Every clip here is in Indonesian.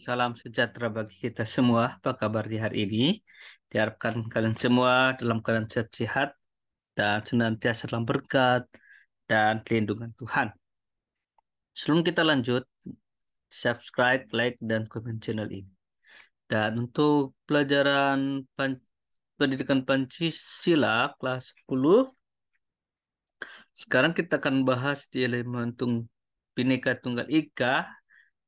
Salam sejahtera bagi kita semua. Apa kabar di hari ini? Diharapkan kalian semua dalam keadaan sehat dan senantiasa dalam berkat dan pelindungan Tuhan. Sebelum kita lanjut, subscribe, like, dan komen channel ini. Dan untuk pelajaran pendidikan Pancasila kelas 10, sekarang kita akan bahas di elemen Bhinneka Tunggal Ika,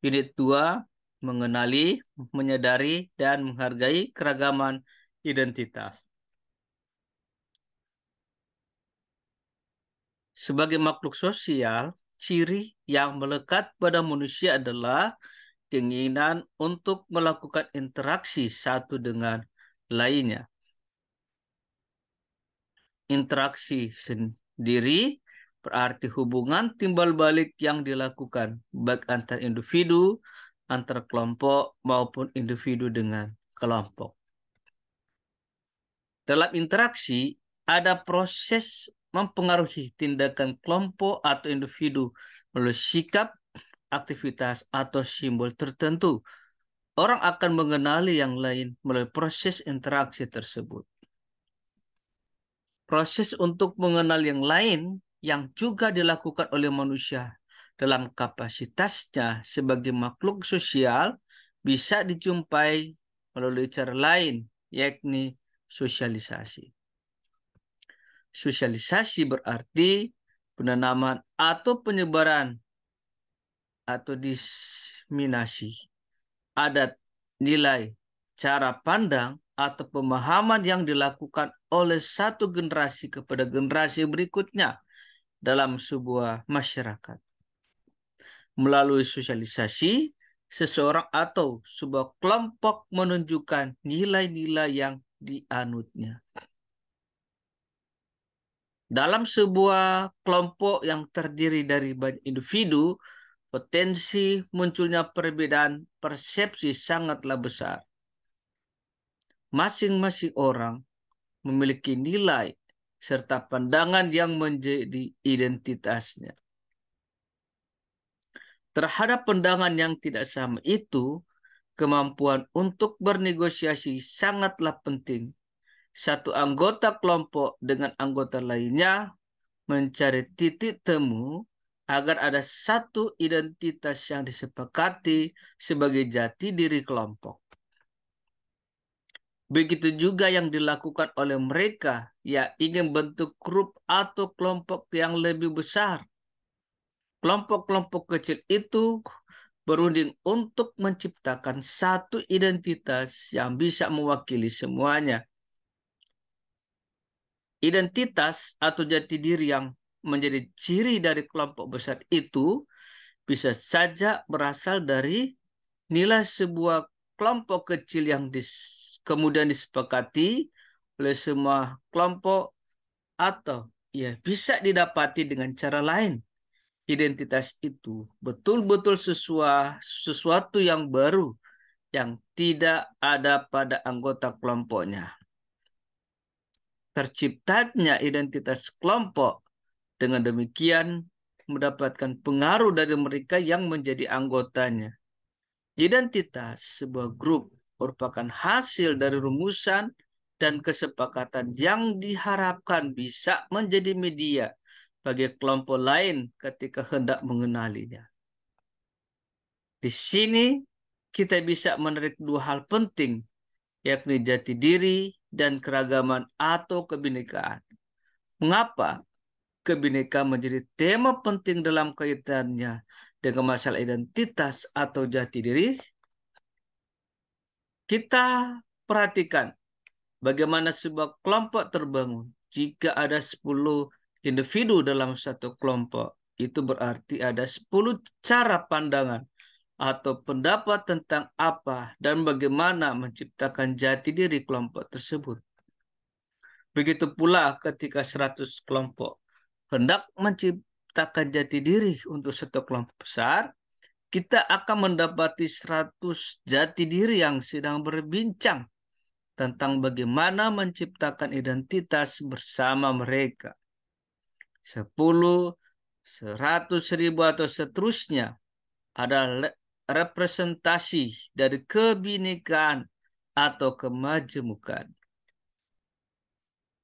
unit 2, mengenali, menyadari, dan menghargai keragaman identitas. Sebagai makhluk sosial, ciri yang melekat pada manusia adalah keinginan untuk melakukan interaksi satu dengan lainnya. Interaksi sendiri berarti hubungan timbal balik yang dilakukan baik antar individu, antar kelompok, maupun individu dengan kelompok. Dalam interaksi, ada proses mempengaruhi tindakan kelompok atau individu melalui sikap, aktivitas, atau simbol tertentu. Orang akan mengenali yang lain melalui proses interaksi tersebut. Proses untuk mengenal yang lain yang juga dilakukan oleh manusia dalam kapasitasnya sebagai makhluk sosial bisa dijumpai melalui cara lain, yakni sosialisasi. Sosialisasi berarti penanaman atau penyebaran atau diseminasi adat, nilai, cara pandang, atau pemahaman yang dilakukan oleh satu generasi kepada generasi berikutnya dalam sebuah masyarakat. Melalui sosialisasi, seseorang atau sebuah kelompok menunjukkan nilai-nilai yang dianutnya. Dalam sebuah kelompok yang terdiri dari banyak individu, potensi munculnya perbedaan persepsi sangatlah besar. Masing-masing orang memiliki nilai serta pandangan yang menjadi identitasnya. Terhadap pandangan yang tidak sama itu, kemampuan untuk bernegosiasi sangatlah penting. Satu anggota kelompok dengan anggota lainnya mencari titik temu agar ada satu identitas yang disepakati sebagai jati diri kelompok. Begitu juga yang dilakukan oleh mereka yang ingin bentuk grup atau kelompok yang lebih besar. Kelompok-kelompok kecil itu berunding untuk menciptakan satu identitas yang bisa mewakili semuanya. Identitas atau jati diri yang menjadi ciri dari kelompok besar itu bisa saja berasal dari nilai sebuah kelompok kecil yang kemudian disepakati oleh semua kelompok, atau ya bisa didapati dengan cara lain. Identitas itu betul-betul sesuatu yang baru yang tidak ada pada anggota kelompoknya. Terciptanya identitas kelompok dengan demikian mendapatkan pengaruh dari mereka yang menjadi anggotanya. Identitas sebuah grup merupakan hasil dari rumusan dan kesepakatan yang diharapkan bisa menjadi media bagi kelompok lain ketika hendak mengenalinya. Di sini kita bisa menarik dua hal penting, yakni jati diri dan keragaman atau kebinekaan. Mengapa kebinekaan menjadi tema penting dalam kaitannya dengan masalah identitas atau jati diri? Kita perhatikan bagaimana sebuah kelompok terbangun. Jika ada 10 individu dalam satu kelompok, itu berarti ada 10 cara pandangan atau pendapat tentang apa dan bagaimana menciptakan jati diri kelompok tersebut. Begitu pula ketika 100 kelompok hendak menciptakan jati diri untuk satu kelompok besar, kita akan mendapati 100 jati diri yang sedang berbincang tentang bagaimana menciptakan identitas bersama mereka. 10, 100 ribu atau seterusnya adalah representasi dari kebinekaan atau kemajemukan.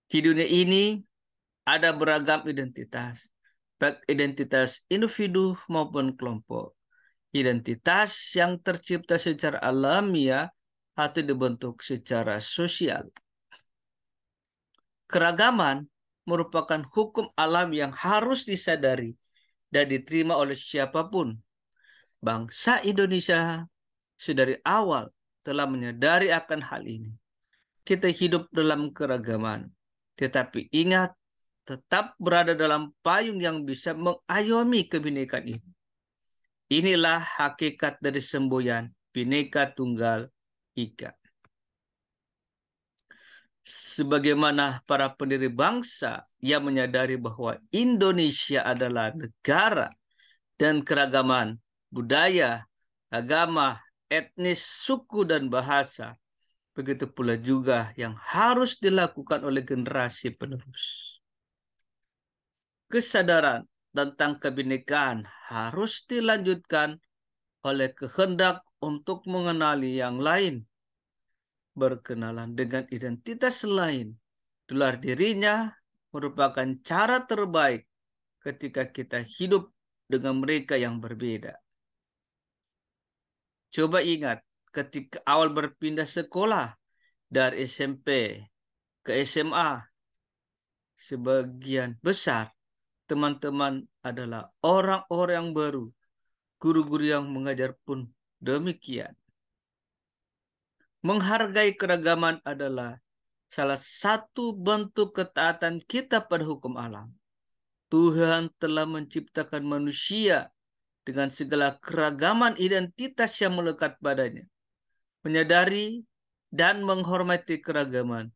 Di dunia ini ada beragam identitas, baik identitas individu maupun kelompok. Identitas yang tercipta secara alamiah atau dibentuk secara sosial. Keragaman merupakan hukum alam yang harus disadari dan diterima oleh siapapun. Bangsa Indonesia sedari awal telah menyadari akan hal ini. Kita hidup dalam keragaman, tetapi ingat, tetap berada dalam payung yang bisa mengayomi kebinekaan ini. Inilah hakikat dari semboyan Bhinneka Tunggal Ika. Sebagaimana para pendiri bangsa yang menyadari bahwa Indonesia adalah negara dan keragaman budaya, agama, etnis, suku, dan bahasa, begitu pula juga yang harus dilakukan oleh generasi penerus. Kesadaran tentang kebinekaan harus dilanjutkan oleh kehendak untuk mengenali yang lain, berkenalan dengan identitas lain di luar dirinya merupakan cara terbaik ketika kita hidup dengan mereka yang berbeda. Coba ingat ketika awal berpindah sekolah dari SMP ke SMA, sebagian besar teman-teman adalah orang-orang yang baru. Guru-guru yang mengajar pun demikian. Menghargai keragaman adalah salah satu bentuk ketaatan kita pada hukum alam. Tuhan telah menciptakan manusia dengan segala keragaman identitas yang melekat padanya. Menyadari dan menghormati keragaman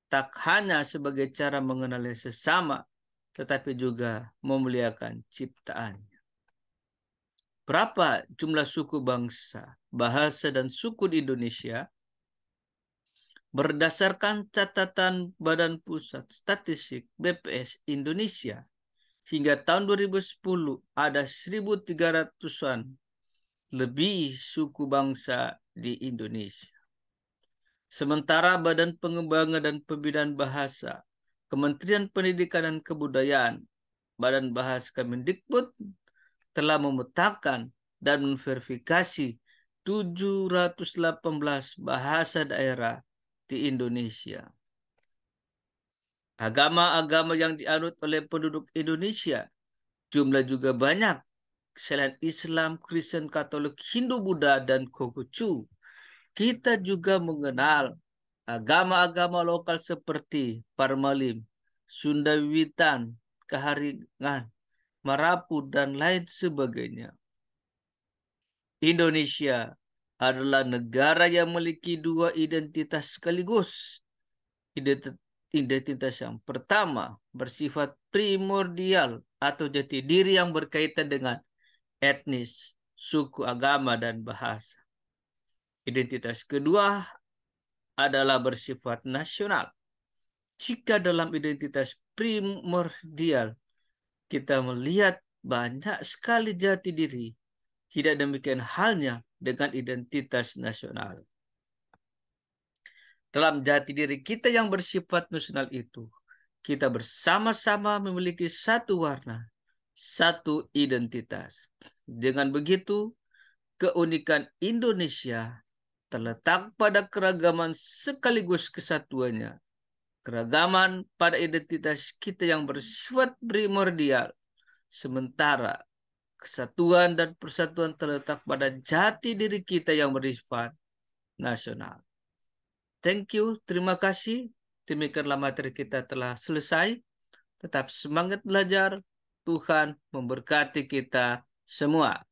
tak hanya sebagai cara mengenali sesama, tetapi juga memuliakan ciptaannya. Berapa jumlah suku bangsa, bahasa, dan suku di Indonesia? Berdasarkan catatan Badan Pusat Statistik BPS Indonesia, hingga tahun 2010 ada 1.300-an lebih suku bangsa di Indonesia. Sementara Badan Pengembangan dan Pembinaan Bahasa, Kementerian Pendidikan dan Kebudayaan, Badan Bahasa Kemendikbud telah memetakan dan memverifikasi 718 bahasa daerah di Indonesia. Agama-agama yang dianut oleh penduduk Indonesia jumlah juga banyak. Selain Islam, Kristen, Katolik, Hindu, Buddha, dan Konghucu, kita juga mengenal agama-agama lokal seperti Parmalim, Sunda Wiwitan, Kaharingan, Marapu, dan lain sebagainya. Indonesia adalah negara yang memiliki dua identitas sekaligus. Identitas yang pertama bersifat primordial atau jati diri yang berkaitan dengan etnis, suku, agama, dan bahasa. Identitas kedua adalah bersifat nasional. Jika dalam identitas primordial kita melihat banyak sekali jati diri, tidak demikian halnya dengan identitas nasional. Dalam jati diri kita yang bersifat nasional itu, kita bersama-sama memiliki satu warna, satu identitas. Dengan begitu, keunikan Indonesia terletak pada keragaman sekaligus kesatuannya. Keragaman pada identitas kita yang bersifat primordial, sementara kesatuan dan persatuan terletak pada jati diri kita yang bersifat nasional. Thank you, terima kasih. Demikianlah materi kita telah selesai. Tetap semangat belajar. Tuhan memberkati kita semua.